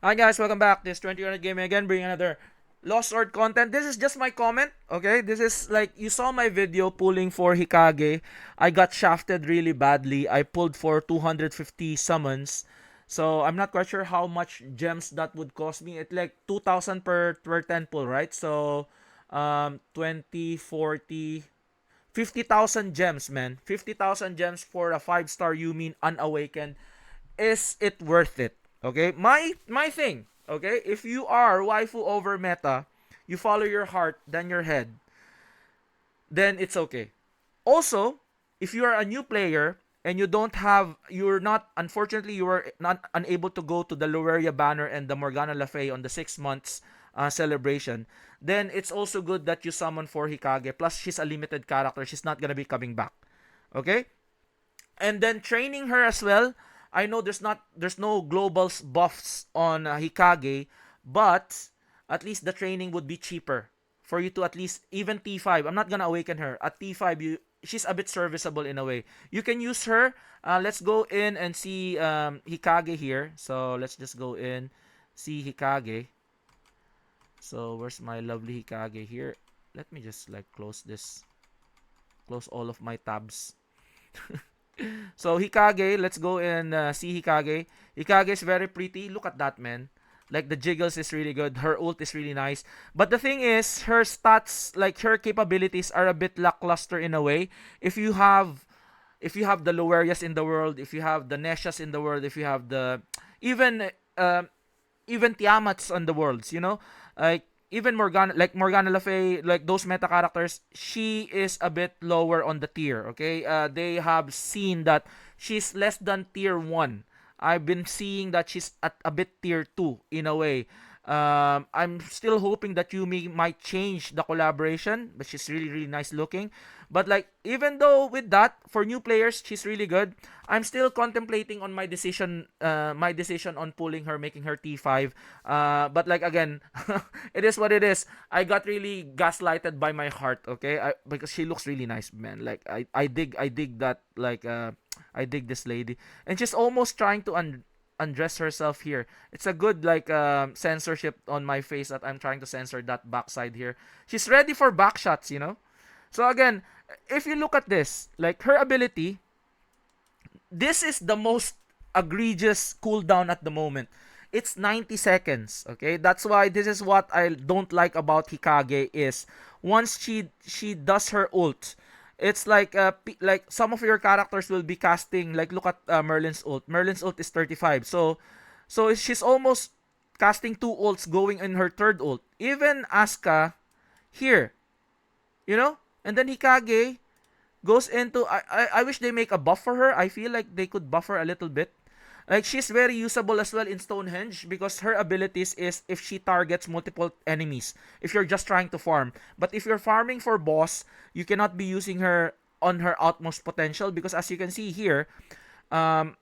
Hi guys, welcome back. This 20 Gaming again, bringing another Lost Sword content. This is just my comment, okay? This is like, you saw my video pulling for Hikage. I got shafted really badly. I pulled for 250 summons. So I'm not quite sure how much gems that would cost me. It's like 2,000 per 10 pull, right? So 20, 40, 50,000 gems, man. 50,000 gems for a 5-star Yumin unawakened. Is it worth it? Okay? My thing, okay? If you are waifu over meta, you follow your heart than your head, then it's okay. Also, if you are a new player and you're not, unfortunately, you were not unable to go to the Loreria banner and the Morgana Le Fay on the 6 months celebration, then it's also good that you summon for Hikage. Plus, she's a limited character. She's not gonna be coming back. Okay? And then training her as well. I know there's no global buffs on Hikage, but at least the training would be cheaper for you to at least even T5. I'm not gonna awaken her at T5. She's a bit serviceable in a way. You can use her. Let's go in and see Hikage here. So let's just go in, see Hikage. So where's my lovely Hikage here? Let me just like close this, close all of my tabs. So Hikage, let's go and see Hikage. Hikage is very pretty. Look at that, man. Like the jiggles is really good. Her ult is really nice. But the thing is, her stats, like her capabilities, are a bit lackluster in a way. If you have, if you have the Lowerias in the world, if you have the Neshas in the world, if you have the even uh, even Tiamats on the worlds, you know, like even Morgana, like Morgana Le Fay, like those meta characters, she is a bit lower on the tier. Okay, they have seen that she's less than tier 1. I've been seeing that she's at a bit tier 2 in a way. I'm still hoping that Yumi might change the collaboration, but she's really really nice looking. But like, even though with that, for new players she's really good. I'm still contemplating on my decision on pulling her, making her T5. But like again, it is what it is. I got really gaslighted by my heart, okay? Because she looks really nice, man. Like I dig that, like I dig this lady. And she's almost trying to undress herself here. It's a good like censorship on my face that I'm trying to censor that backside here. She's ready for back shots, you know? So again, if you look at this, like her ability, this is the most egregious cooldown at the moment. It's 90 seconds, okay? That's why this is what I don't like about Hikage is once she does her ult, it's like like some of your characters will be casting, like look at Merlin's ult. Merlin's ult is 35. So she's almost casting two ults going in her third ult. Even Asuka here, you know? And then Hikage goes into, I wish they make a buff for her. I feel like they could buff her a little bit. Like she's very usable as well in Stonehenge because her abilities is if she targets multiple enemies. If you're just trying to farm, but if you're farming for boss, you cannot be using her on her utmost potential because as you can see here, um,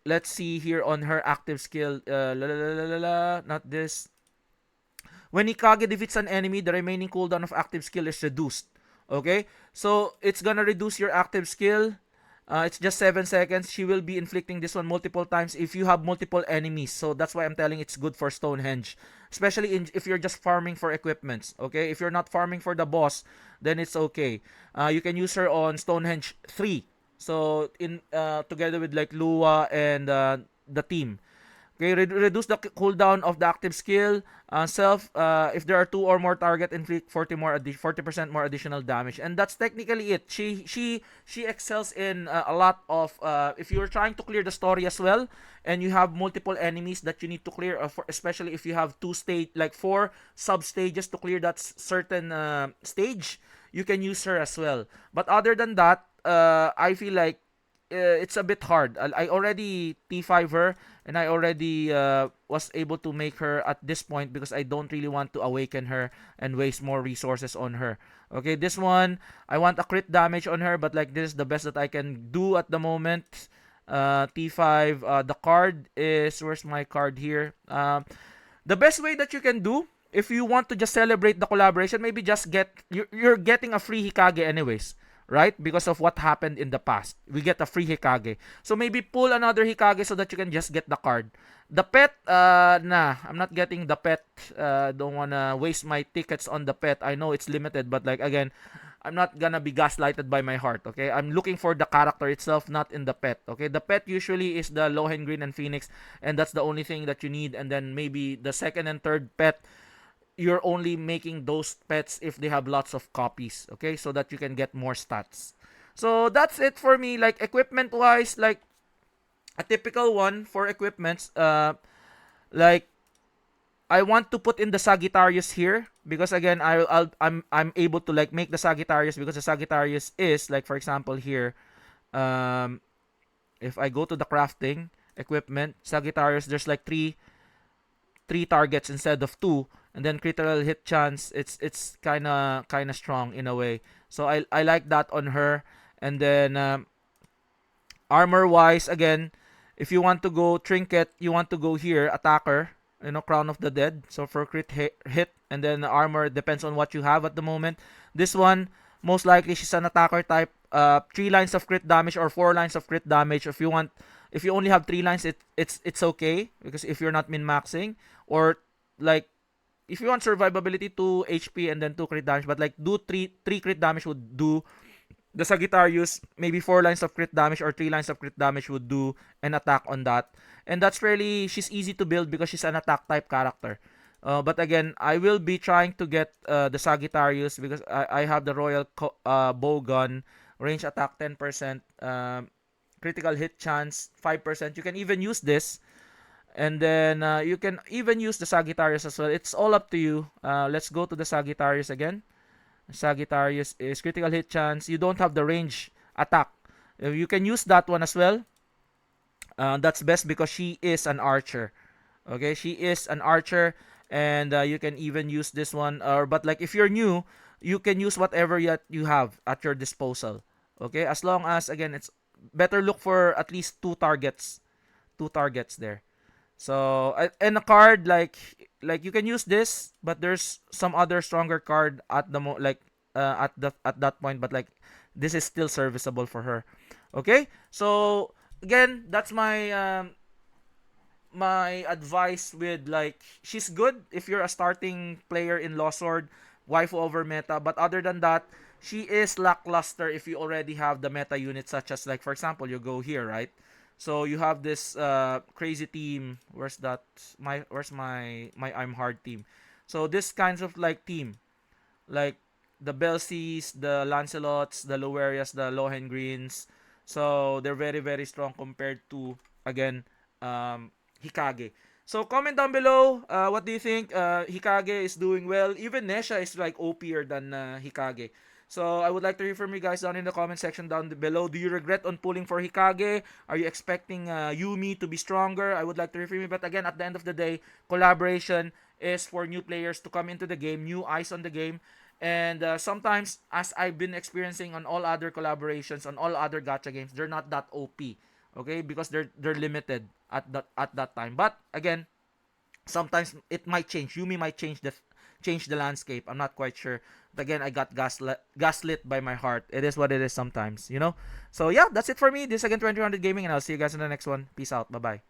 let's see here on her active skill. Not this. When Hikage defeats an enemy, the remaining cooldown of active skill is reduced. Okay? So, it's gonna reduce your active skill. It's just 7 seconds. She will be inflicting this one multiple times if you have multiple enemies. So, that's why I'm telling it's good for Stonehenge. Especially if you're just farming for equipments. Okay? If you're not farming for the boss, then it's okay. You can use her on Stonehenge 3. So, in together with like Lua and the team. Okay, reduce the cooldown of the active skill. Self, if there are two or more target, inflict 40% more additional damage, and that's technically it. She excels in a lot of. If you're trying to clear the story as well, and you have multiple enemies that you need to clear, especially if you have like four sub stages to clear that certain stage, you can use her as well. But other than that, I feel like it's a bit hard. I already T5 her and I already was able to make her at this point because I don't really want to awaken her and waste more resources on her. Okay, this one I want a crit damage on her, but like this is the best that I can do at the moment. T5. The card is, where's my card here? The best way that you can do if you want to just celebrate the collaboration, maybe just get you're getting a free Hikage anyways. right? Because of what happened in the past. We get a free Hikage. So maybe pull another Hikage so that you can just get the card. The pet, nah, I'm not getting the pet. Don't wanna waste my tickets on the pet. I know it's limited, but like again, I'm not gonna be gaslighted by my heart, okay? I'm looking for the character itself, not in the pet, okay? The pet usually is the Lohengrin and Phoenix, and that's the only thing that you need. And then maybe the second and third pet, you're only making those pets if they have lots of copies, okay? So that you can get more stats. So that's it for me. Like equipment wise, like a typical one for equipments, like I want to put in the Sagittarius here because again I'm able to like make the Sagittarius because the Sagittarius is like, for example, here, um if I go to the crafting equipment Sagittarius, there's like three targets instead of two, and then critical hit chance, it's kind of strong in a way. So I like that on her. And then armor wise, again, if you want to go trinket, you want to go here attacker, crown of the dead, so for crit hit. And then armor depends on what you have at the moment. This one, most likely she's an attacker type, 3 lines of crit damage or 4 lines of crit damage. If you only have 3 lines, it's okay because if you're not min maxing, or like if you want survivability, 2 HP and then 2 crit damage, but like do 3 crit damage would do. The Sagittarius, maybe 4 lines of crit damage or 3 lines of crit damage would do an attack on that. And that's really, she's easy to build because she's an attack type character. But again, I will be trying to get the Sagittarius because I have the Royal Bow Gun, range attack 10%, critical hit chance 5%. You can even use this. And then you can even use the Sagittarius as well. It's all up to you. Let's go to the Sagittarius again. Sagittarius is critical hit chance. You don't have the range attack. You can use that one as well. That's best because she is an archer. Okay, she is an archer, and you can even use this one. But like if you're new, you can use whatever you have at your disposal. Okay, as long as again it's better look for at least two targets there. So and a card like you can use this, but there's some other stronger card at the at that point, but like this is still serviceable for her. Okay, so again, that's my advice with like she's good if you're a starting player in Lost Sword, waifu over meta, but other than that, she is lackluster if you already have the meta units such as like for example you go here, right? So you have this crazy team. Where's my I'm hard team? So this kinds of like team, like the Belsies, the Lancelots, the Lowerias, the Lohengreens. So they're very very strong compared to again Hikage. So comment down below. What do you think? Hikage is doing well. Even Nesha is like OPer than Hikage. So I would like to hear from you guys down in the comment section down below. Do you regret on pulling for Hikage? Are you expecting Yumi to be stronger? I would like to hear from you. But again, at the end of the day, collaboration is for new players to come into the game, new eyes on the game. And sometimes, as I've been experiencing on all other collaborations, on all other gacha games, they're not that OP. Okay, because they're limited at that time. But again, sometimes it might change. Yumi might change the landscape. I'm not quite sure. But again, I got gaslit by my heart. It is what it is sometimes, you know. So yeah, that's it for me. This is again 2100 Gaming, and I'll see you guys in the next one. Peace out. Bye bye.